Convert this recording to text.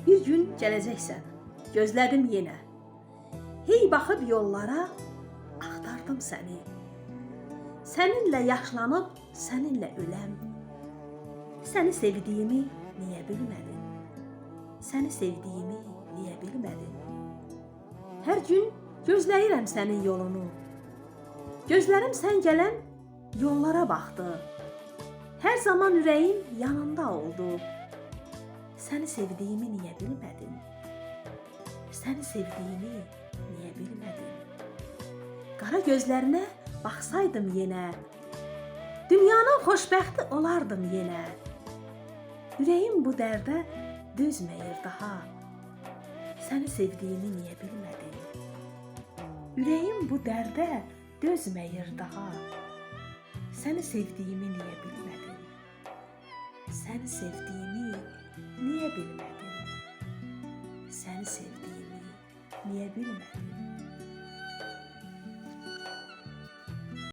Bir gün gələcəksən, gözlədim yenə. Hey baxıb yollara, axtardım səni. Səninlə yaşlanıb, səninlə öləm. Səni sevdiyimi niyə bilmədin? Səni sevdiyimi niyə bilmədin? Hər gün gözləyirəm sənin yolunu. Gözlərim sən gələn yollara baxdı. Hər zaman ürəyim yanında oldu. Səni sevdiyimi niyə bilmədin? Səni sevdiyimi niyə bilmədin? Qara gözlərinə baxsaydım yenə, dünyanın xoşbəxti olardım yenə. Ürəyim bu dərdə dözməyir daha. Səni sevdiyimi niyə bilmədin? Ürəyim bu dərdə dözməyir daha. Səni sevdiyimi niyə bilmədin? Səni sevdiyimi niyə bilmədin? Səni sevdiyimi niyə bilmədin?